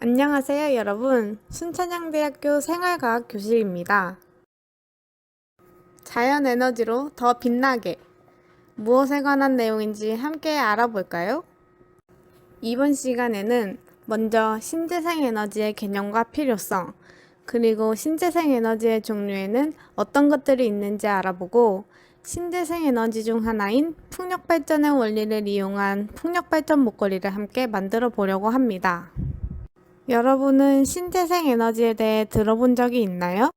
안녕하세요, 여러분. 순천향대학교 생활과학 교실입니다. 자연 에너지로 더 빛나게 무엇에 관한 내용인지 함께 알아볼까요? 이번 시간에는 먼저 신재생 에너지의 개념과 필요성, 그리고 신재생 에너지의 종류에는 어떤 것들이 있는지 알아보고 신재생 에너지 중 하나인 풍력 발전의 원리를 이용한 풍력 발전 목걸이를 함께 만들어 보려고 합니다. 여러분은 신재생 에너지에 대해 들어본 적이 있나요?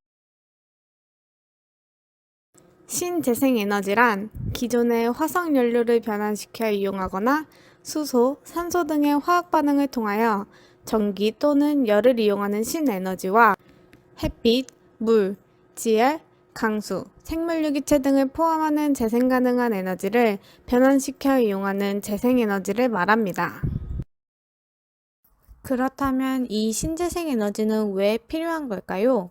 신재생 에너지란 기존의 화석 연료를 변환시켜 이용하거나 수소, 산소 등의 화학 반응을 통하여 전기 또는 열을 이용하는 신에너지와 햇빛, 물, 지열, 강수, 생물유기체 등을 포함하는 재생 가능한 에너지를 변환시켜 이용하는 재생에너지를 말합니다. 그렇다면 이 신재생 에너지는 왜 필요한 걸까요?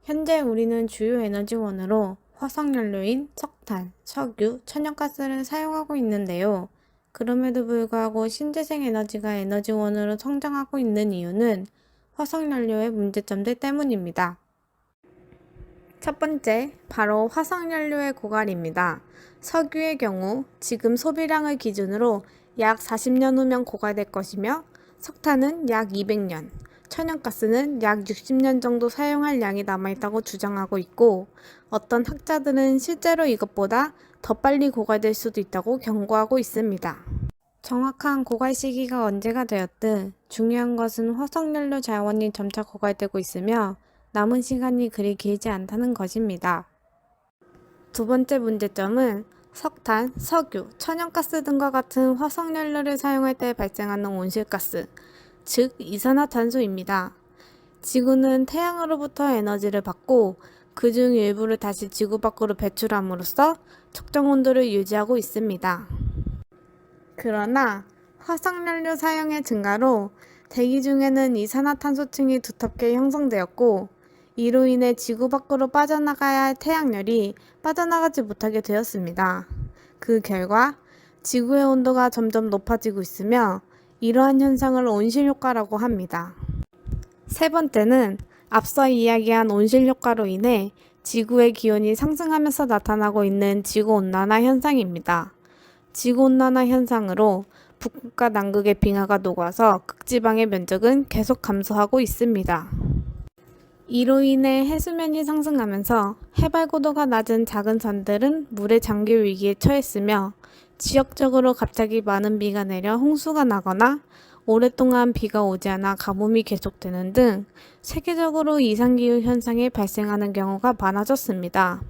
현재 우리는 주요 에너지원으로 화석연료인 석탄, 석유, 천연가스를 사용하고 있는데요. 그럼에도 불구하고 신재생 에너지가 에너지원으로 성장하고 있는 이유는 화석연료의 문제점들 때문입니다. 첫 번째, 바로 화석연료의 고갈입니다. 석유의 경우 지금 소비량을 기준으로 약 40년 후면 고갈될 것이며 석탄은 약 200년, 천연가스는 약 60년 정도 사용할 양이 남아있다고 주장하고 있고 어떤 학자들은 실제로 이것보다 더 빨리 고갈될 수도 있다고 경고하고 있습니다. 정확한 고갈 시기가 언제가 되었든 중요한 것은 화석연료 자원이 점차 고갈되고 있으며 남은 시간이 그리 길지 않다는 것입니다. 두 번째 문제점은 석탄, 석유, 천연가스 등과 같은 화석연료를 사용할 때 발생하는 온실가스, 즉 이산화탄소입니다. 지구는 태양으로부터 에너지를 받고 그중 일부를 다시 지구 밖으로 배출함으로써 적정 온도를 유지하고 있습니다. 그러나 화석연료 사용의 증가로 대기 중에는 이산화탄소층이 두텁게 형성되었고 이로 인해 지구 밖으로 빠져나가야 할 태양열이 빠져나가지 못하게 되었습니다. 그 결과 지구의 온도가 점점 높아지고 있으며 이러한 현상을 온실효과라고 합니다. 세 번째는 앞서 이야기한 온실효과로 인해 지구의 기온이 상승하면서 나타나고 있는 지구온난화 현상입니다. 지구온난화 현상으로 북극과 남극의 빙하가 녹아서 극지방의 면적은 계속 감소하고 있습니다. 이로 인해 해수면이 상승하면서 해발 고도가 낮은 작은 산들은 물의 잠길 위기에 처했으며 지역적으로 갑자기 많은 비가 내려 홍수가 나거나 오랫동안 비가 오지 않아 가뭄이 계속되는 등 세계적으로 이상기후 현상이 발생하는 경우가 많아졌습니다.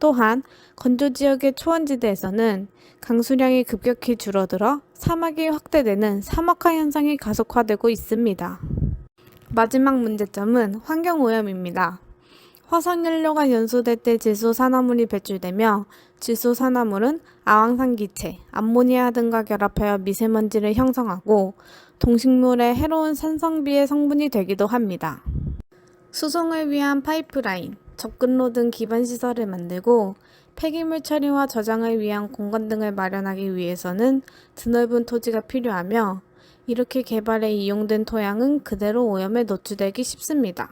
또한 건조지역의 초원지대에서는 강수량이 급격히 줄어들어 사막이 확대되는 사막화 현상이 가속화되고 있습니다. 마지막 문제점은 환경오염입니다. 화석연료가 연소될 때 질소산화물이 배출되며 질소산화물은 아황산기체, 암모니아 등과 결합하여 미세먼지를 형성하고 동식물에 해로운 산성비의 성분이 되기도 합니다. 수송을 위한 파이프라인, 접근로 등 기반시설을 만들고 폐기물 처리와 저장을 위한 공간 등을 마련하기 위해서는 드넓은 토지가 필요하며 이렇게 개발에 이용된 토양은 그대로 오염에 노출되기 쉽습니다.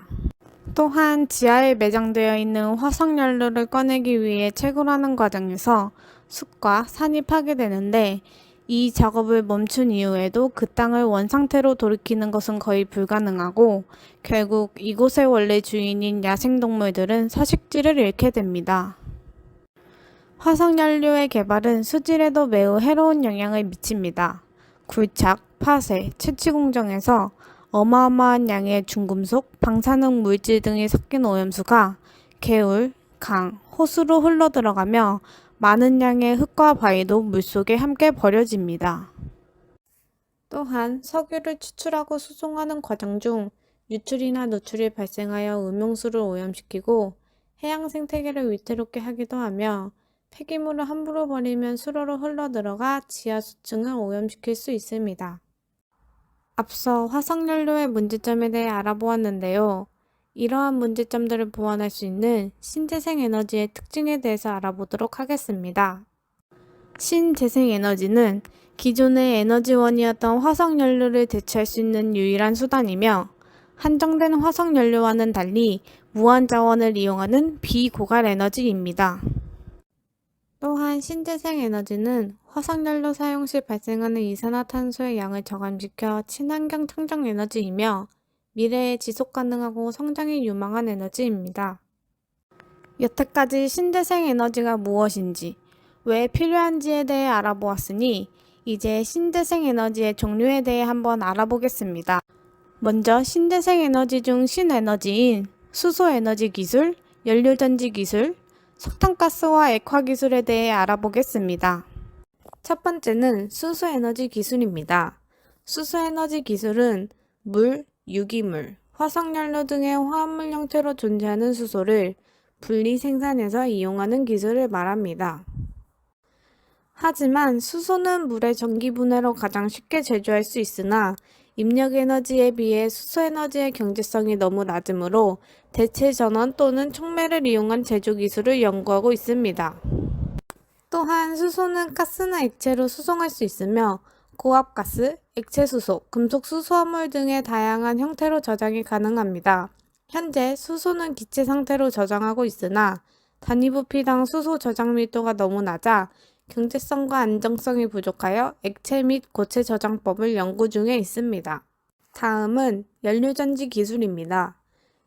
또한 지하에 매장되어 있는 화석연료를 꺼내기 위해 채굴하는 과정에서 숲과 산이 파괴되는데 이 작업을 멈춘 이후에도 그 땅을 원상태로 돌이키는 것은 거의 불가능하고 결국 이곳의 원래 주인인 야생동물들은 서식지를 잃게 됩니다. 화석연료의 개발은 수질에도 매우 해로운 영향을 미칩니다. 굴착, 파쇄, 채취 공정에서 어마어마한 양의 중금속, 방사능 물질 등이 섞인 오염수가 개울, 강, 호수로 흘러들어가며 많은 양의 흙과 바위도 물속에 함께 버려집니다. 또한 석유를 추출하고 수송하는 과정 중 유출이나 누출이 발생하여 음용수를 오염시키고 해양 생태계를 위태롭게 하기도 하며 폐기물을 함부로 버리면 수로로 흘러들어가 지하 수층을 오염시킬 수 있습니다. 앞서 화석연료의 문제점에 대해 알아보았는데요. 이러한 문제점들을 보완할 수 있는 신재생 에너지의 특징에 대해서 알아보도록 하겠습니다. 신재생 에너지는 기존의 에너지원이었던 화석연료를 대체할 수 있는 유일한 수단이며 한정된 화석연료와는 달리 무한자원을 이용하는 비고갈 에너지입니다. 또한 신재생 에너지는 화석연료 사용 시 발생하는 이산화탄소의 양을 저감시켜 친환경 청정 에너지이며 미래에 지속 가능하고 성장이 유망한 에너지입니다. 여태까지 신재생 에너지가 무엇인지, 왜 필요한지에 대해 알아보았으니 이제 신재생 에너지의 종류에 대해 한번 알아보겠습니다. 먼저 신재생 에너지 중 신에너지인 수소에너지 기술, 연료전지 기술, 석탄가스와 액화 기술에 대해 알아보겠습니다. 첫 번째는 수소에너지 기술입니다. 수소에너지 기술은 물, 유기물, 화석연료 등의 화합물 형태로 존재하는 수소를 분리 생산해서 이용하는 기술을 말합니다. 하지만 수소는 물의 전기 분해로 가장 쉽게 제조할 수 있으나 입력에너지에 비해 수소에너지의 경제성이 너무 낮으므로 대체 전원 또는 촉매를 이용한 제조 기술을 연구하고 있습니다. 또한 수소는 가스나 액체로 수송할 수 있으며 고압가스, 액체수소, 금속수소화물 등의 다양한 형태로 저장이 가능합니다. 현재 수소는 기체 상태로 저장하고 있으나 단위 부피당 수소 저장 밀도가 너무 낮아 경제성과 안정성이 부족하여 액체 및 고체 저장법을 연구 중에 있습니다. 다음은 연료전지 기술입니다.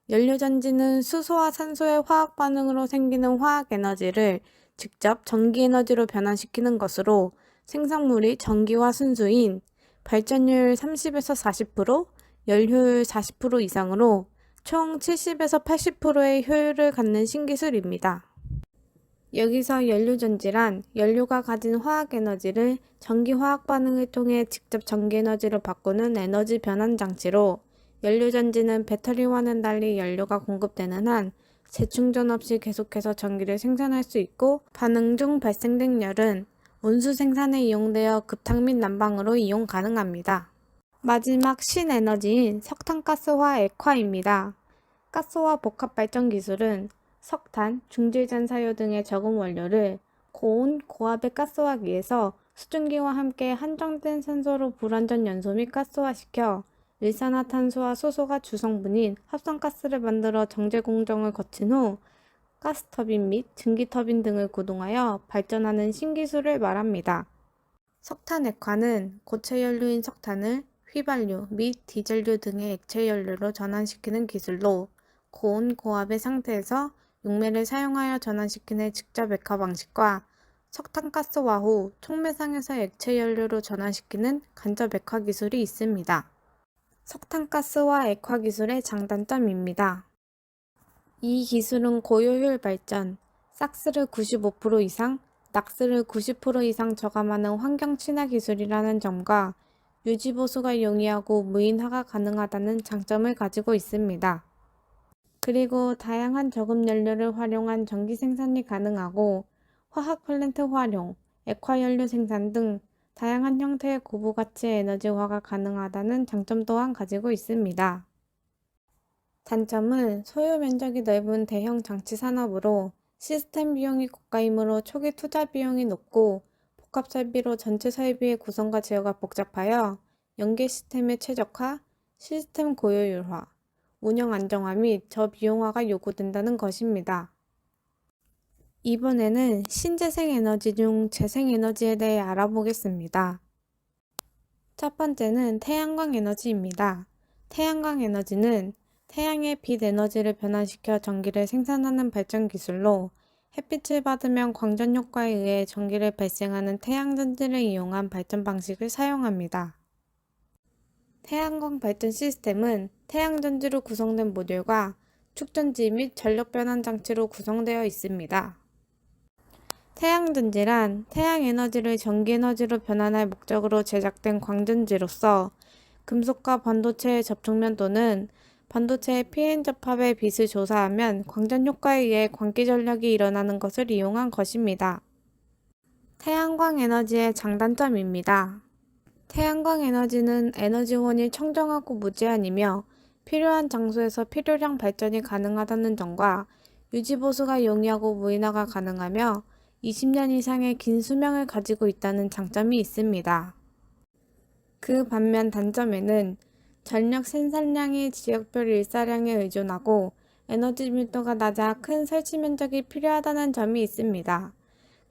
연료전지는 수소와 산소의 화학 반응으로 생기는 화학 에너지를 직접 전기 에너지로 변환시키는 것으로 생산물이 전기와 순수인 발전율 30에서 40%, 열효율 40% 이상으로 총 70에서 80%의 효율을 갖는 신기술입니다. 여기서 연료전지란 연료가 가진 화학에너지를 전기화학 반응을 통해 직접 전기에너지로 바꾸는 에너지 변환 장치로 연료전지는 배터리와는 달리 연료가 공급되는 한 재충전 없이 계속해서 전기를 생산할 수 있고 반응 중 발생된 열은 온수 생산에 이용되어 급탕 및 난방으로 이용 가능합니다. 마지막 신에너지인 석탄가스와 액화입니다. 가스와 복합발전 기술은 석탄, 중질잔사유 등의 적은 원료를 고온, 고압의 가스화기에서 수증기와 함께 한정된 산소로 불완전 연소 및 가스화시켜 일산화탄소와 수소가 주성분인 합성가스를 만들어 정제 공정을 거친 후 가스터빈 및 증기터빈 등을 구동하여 발전하는 신기술을 말합니다. 석탄 액화는 고체 연료인 석탄을 휘발유 및 디젤유 등의 액체 연료로 전환시키는 기술로 고온, 고압의 상태에서 용매를 사용하여 전환시키는 직접 액화 방식과 석탄가스화 후 촉매상에서 액체 연료로 전환시키는 간접 액화 기술이 있습니다. 석탄가스화 액화 기술의 장단점입니다. 이 기술은 고효율 발전, 싹스를 95% 이상, 낙스를 90% 이상 저감하는 환경 친화 기술이라는 점과 유지 보수가 용이하고 무인화가 가능하다는 장점을 가지고 있습니다. 그리고 다양한 저급 연료를 활용한 전기 생산이 가능하고 화학 플랜트 활용, 액화 연료 생산 등 다양한 형태의 고부가치 에너지화가 가능하다는 장점 또한 가지고 있습니다. 단점은 소요 면적이 넓은 대형 장치 산업으로 시스템 비용이 고가이므로 초기 투자 비용이 높고 복합 설비로 전체 설비의 구성과 제어가 복잡하여 연계 시스템의 최적화, 시스템 고효율화, 운영 안정화 및 저비용화가 요구된다는 것입니다. 이번에는 신재생 에너지 중 재생 에너지에 대해 알아보겠습니다. 첫 번째는 태양광 에너지입니다. 태양광 에너지는 태양의 빛 에너지를 변환시켜 전기를 생산하는 발전 기술로 햇빛을 받으면 광전 효과에 의해 전기를 발생하는 태양전지를 이용한 발전 방식을 사용합니다. 태양광 발전 시스템은 태양전지로 구성된 모듈과 축전지 및 전력 변환 장치로 구성되어 있습니다. 태양전지란 태양에너지를 전기에너지로 변환할 목적으로 제작된 광전지로서 금속과 반도체의 접촉면 또는 반도체의 pn 접합의 빛을 조사하면 광전 효과에 의해 광기 전력이 일어나는 것을 이용한 것입니다. 태양광 에너지의 장단점입니다. 태양광 에너지는 에너지원이 청정하고 무제한이며 필요한 장소에서 필요량 발전이 가능하다는 점과 유지보수가 용이하고 무인화가 가능하며 20년 이상의 긴 수명을 가지고 있다는 장점이 있습니다. 그 반면 단점에는 전력 생산량이 지역별 일사량에 의존하고 에너지 밀도가 낮아 큰 설치 면적이 필요하다는 점이 있습니다.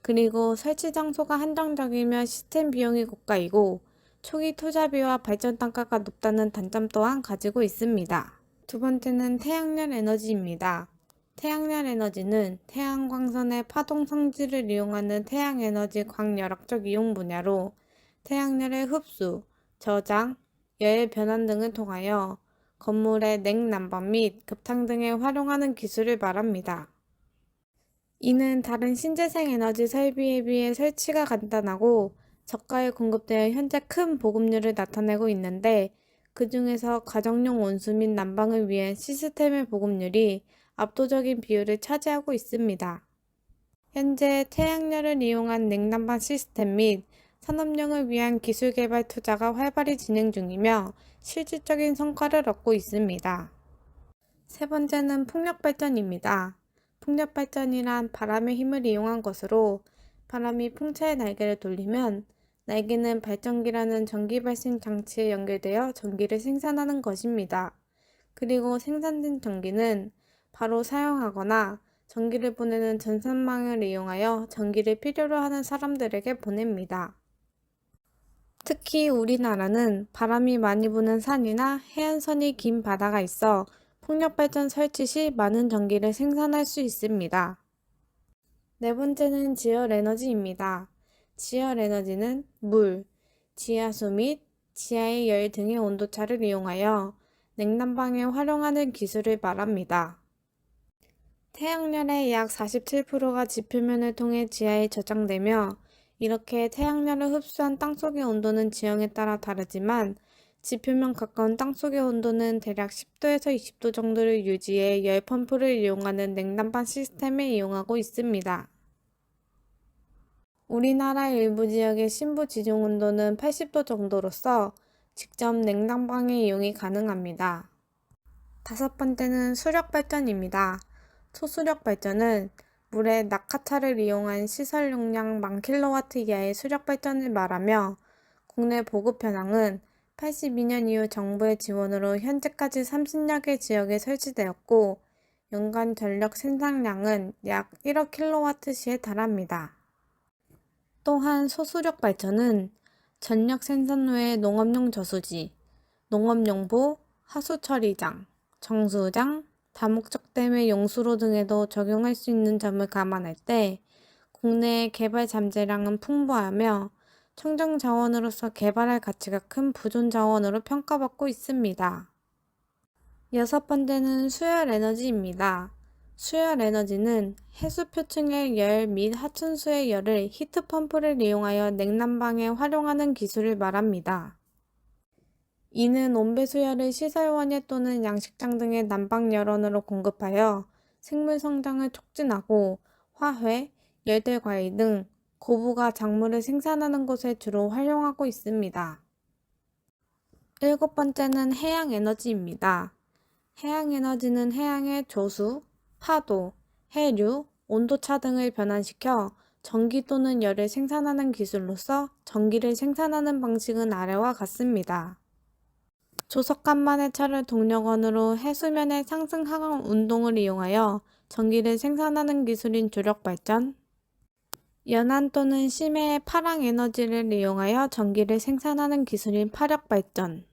그리고 설치 장소가 한정적이며 시스템 비용이 고가이고 초기 투자비와 발전 단가가 높다는 단점 또한 가지고 있습니다. 두 번째는 태양열 에너지입니다. 태양열 에너지는 태양광선의 파동 성질을 이용하는 태양에너지 광열학적 이용 분야로 태양열의 흡수, 저장, 열 변환 등을 통하여 건물의 냉난방 및 급탕 등에 활용하는 기술을 말합니다. 이는 다른 신재생 에너지 설비에 비해 설치가 간단하고 저가에 공급되어 현재 큰 보급률을 나타내고 있는데, 그 중에서 가정용 온수 및 난방을 위한 시스템의 보급률이 압도적인 비율을 차지하고 있습니다. 현재 태양열을 이용한 냉난방 시스템 및 산업용을 위한 기술 개발 투자가 활발히 진행 중이며 실질적인 성과를 얻고 있습니다. 세 번째는 풍력 발전입니다. 풍력 발전이란 바람의 힘을 이용한 것으로 바람이 풍차의 날개를 돌리면 날개는 발전기라는 전기 발생 장치에 연결되어 전기를 생산하는 것입니다. 그리고 생산된 전기는 바로 사용하거나 전기를 보내는 전산망을 이용하여 전기를 필요로 하는 사람들에게 보냅니다. 특히 우리나라는 바람이 많이 부는 산이나 해안선이 긴 바다가 있어 풍력발전 설치 시 많은 전기를 생산할 수 있습니다. 네 번째는 지열에너지입니다. 지열에너지는 물, 지하수 및 지하의 열 등의 온도차를 이용하여 냉난방에 활용하는 기술을 말합니다. 태양열의 약 47%가 지표면을 통해 지하에 저장되며, 이렇게 태양열을 흡수한 땅속의 온도는 지형에 따라 다르지만 지표면 가까운 땅속의 온도는 대략 10도에서 20도 정도를 유지해 열 펌프를 이용하는 냉난방 시스템을 이용하고 있습니다. 우리나라 일부 지역의 심부 지중 온도는 80도 정도로서 직접 냉난방의 이용이 가능합니다. 다섯 번째는 수력 발전입니다. 초수력 발전은 물의 낙하차를 이용한 시설 용량 1000kW 이하의 수력 발전을 말하며, 국내 보급 현황은 82년 이후 정부의 지원으로 현재까지 30여 개 지역에 설치되었고, 연간 전력 생산량은 약 1억 kWh에 달합니다. 또한 소수력 발전은 전력 생산 후에 농업용 저수지, 농업용보, 하수처리장, 정수장, 다목적 댐의 용수로 등에도 적용할 수 있는 점을 감안할 때 국내의 개발 잠재량은 풍부하며 청정 자원으로서 개발할 가치가 큰 보존 자원으로 평가받고 있습니다. 여섯 번째는 수열 에너지입니다. 수열 에너지는 해수표층의 열 및 하천수의 열을 히트펌프를 이용하여 냉난방에 활용하는 기술을 말합니다. 이는 온배수열을 시설원예 또는 양식장 등의 난방 열원으로 공급하여 생물 성장을 촉진하고 화훼, 열대과일 등 고부가 작물을 생산하는 곳에 주로 활용하고 있습니다. 일곱 번째는 해양에너지입니다. 해양에너지는 해양의 조수, 파도, 해류, 온도차 등을 변환시켜 전기 또는 열을 생산하는 기술로서 전기를 생산하는 방식은 아래와 같습니다. 조석간만의 차를 동력원으로 해수면의 상승 하강 운동을 이용하여 전기를 생산하는 기술인 조력발전, 연안 또는 심해의 파랑 에너지를 이용하여 전기를 생산하는 기술인 파력발전,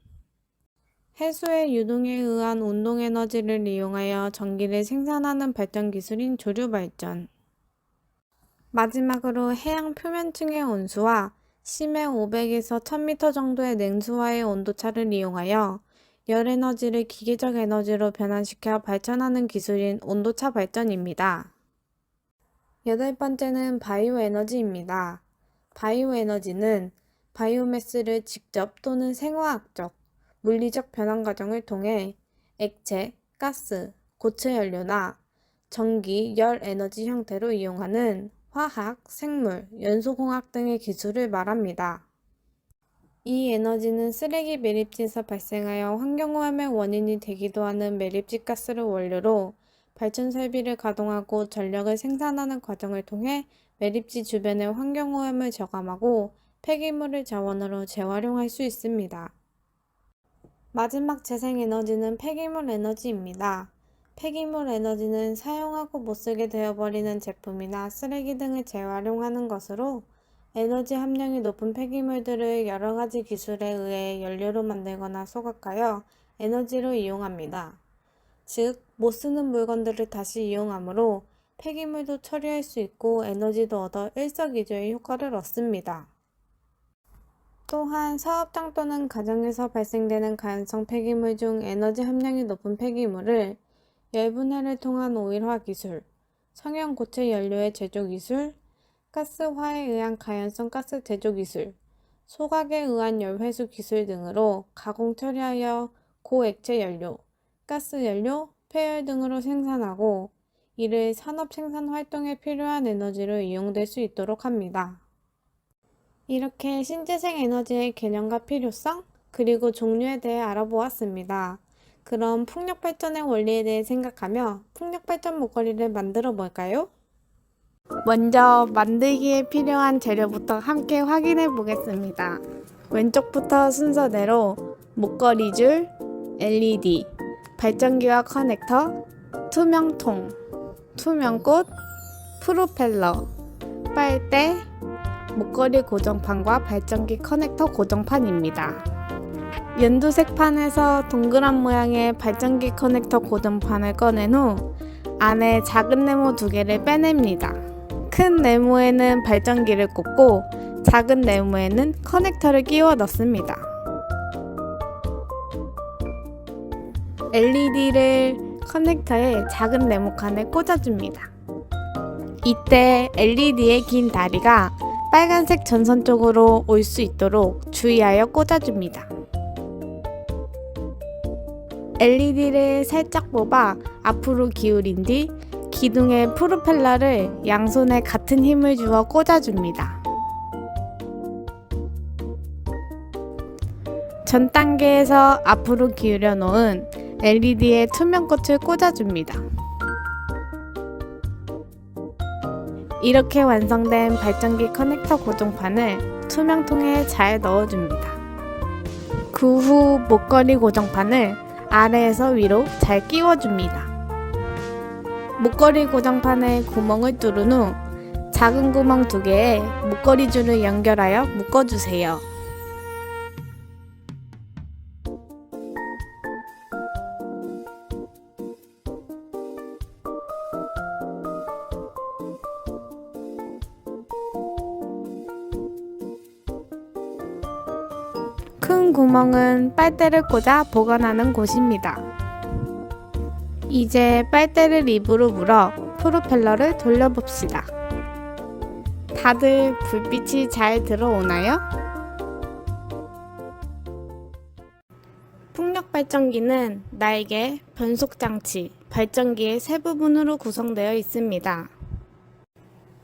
해수의 유동에 의한 운동 에너지를 이용하여 전기를 생산하는 발전 기술인 조류발전, 마지막으로 해양 표면층의 온수와 심해 500에서 1000m 정도의 냉수와의 온도차를 이용하여 열에너지를 기계적 에너지로 변환시켜 발전하는 기술인 온도차 발전입니다. 여덟 번째는 바이오에너지입니다. 바이오에너지는 바이오매스를 직접 또는 생화학적, 물리적 변환 과정을 통해 액체, 가스, 고체 연료나 전기, 열 에너지 형태로 이용하는 화학, 생물, 연소공학 등의 기술을 말합니다. 이 에너지는 쓰레기 매립지에서 발생하여 환경오염의 원인이 되기도 하는 매립지 가스를 원료로 발전 설비를 가동하고 전력을 생산하는 과정을 통해 매립지 주변의 환경오염을 저감하고 폐기물을 자원으로 재활용할 수 있습니다. 마지막 재생에너지는 폐기물 에너지입니다. 폐기물 에너지는 사용하고 못 쓰게 되어버리는 제품이나 쓰레기 등을 재활용하는 것으로 에너지 함량이 높은 폐기물들을 여러 가지 기술에 의해 연료로 만들거나 소각하여 에너지로 이용합니다. 즉, 못 쓰는 물건들을 다시 이용하므로 폐기물도 처리할 수 있고 에너지도 얻어 일석이조의 효과를 얻습니다. 또한 사업장 또는 가정에서 발생되는 가연성 폐기물 중 에너지 함량이 높은 폐기물을 열분해를 통한 오일화 기술, 성형 고체 연료의 제조 기술, 가스화에 의한 가연성 가스 제조 기술, 소각에 의한 열회수 기술 등으로 가공 처리하여 고액체 연료, 가스 연료, 폐열 등으로 생산하고 이를 산업 생산 활동에 필요한 에너지로 이용될 수 있도록 합니다. 이렇게 신재생 에너지의 개념과 필요성, 그리고 종류에 대해 알아보았습니다. 그럼 풍력 발전의 원리에 대해 생각하며 풍력 발전 목걸이를 만들어 볼까요? 먼저 만들기에 필요한 재료부터 함께 확인해 보겠습니다. 왼쪽부터 순서대로 목걸이줄, LED, 발전기와 커넥터, 투명통, 투명꽃, 프로펠러, 빨대, 목걸이 고정판과 발전기 커넥터 고정판입니다. 연두색 판에서 동그란 모양의 발전기 커넥터 고정판을 꺼낸 후 안에 작은 네모 2개를 빼냅니다. 큰 네모에는 발전기를 꽂고 작은 네모에는 커넥터를 끼워 넣습니다. LED를 커넥터의 작은 네모칸에 꽂아줍니다. 이때 LED의 긴 다리가 빨간색 전선 쪽으로 올 수 있도록 주의하여 꽂아줍니다. LED를 살짝 뽑아 앞으로 기울인 뒤 기둥의 프로펠러를 양손에 같은 힘을 주어 꽂아줍니다. 전 단계에서 앞으로 기울여 놓은 LED에 투명꽃을 꽂아줍니다. 이렇게 완성된 발전기 커넥터 고정판을 투명통에 잘 넣어줍니다. 그 후 목걸이 고정판을 아래에서 위로 잘 끼워줍니다. 목걸이 고정판에 구멍을 뚫은 후 작은 구멍 2개에 목걸이 줄을 연결하여 묶어주세요. 큰 구멍은 빨대를 꽂아 보관하는 곳입니다. 이제 빨대를 입으로 물어 프로펠러를 돌려봅시다. 다들 불빛이 잘 들어오나요? 풍력 발전기는 날개, 변속장치, 발전기의 세 부분으로 구성되어 있습니다.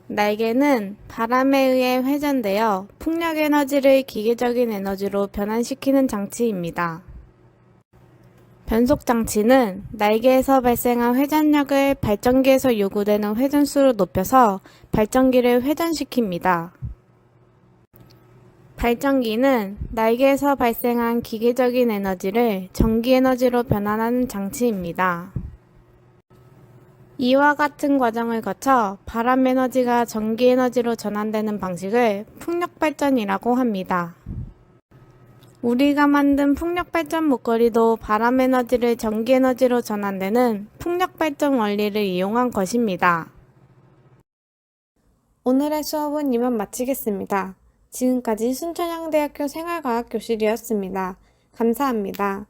날개는 바람에 의해 회전되어 풍력 에너지를 기계적인 에너지로 변환시키는 장치입니다. 변속 장치는 날개에서 발생한 회전력을 발전기에서 요구되는 회전수로 높여서 발전기를 회전시킵니다. 발전기는 날개에서 발생한 기계적인 에너지를 전기 에너지로 변환하는 장치입니다. 이와 같은 과정을 거쳐 바람 에너지가 전기 에너지로 전환되는 방식을 풍력 발전이라고 합니다. 우리가 만든 풍력 발전 목걸이도 바람 에너지를 전기 에너지로 전환되는 풍력 발전 원리를 이용한 것입니다. 오늘의 수업은 이만 마치겠습니다. 지금까지 순천향대학교 생활과학교실이었습니다. 감사합니다.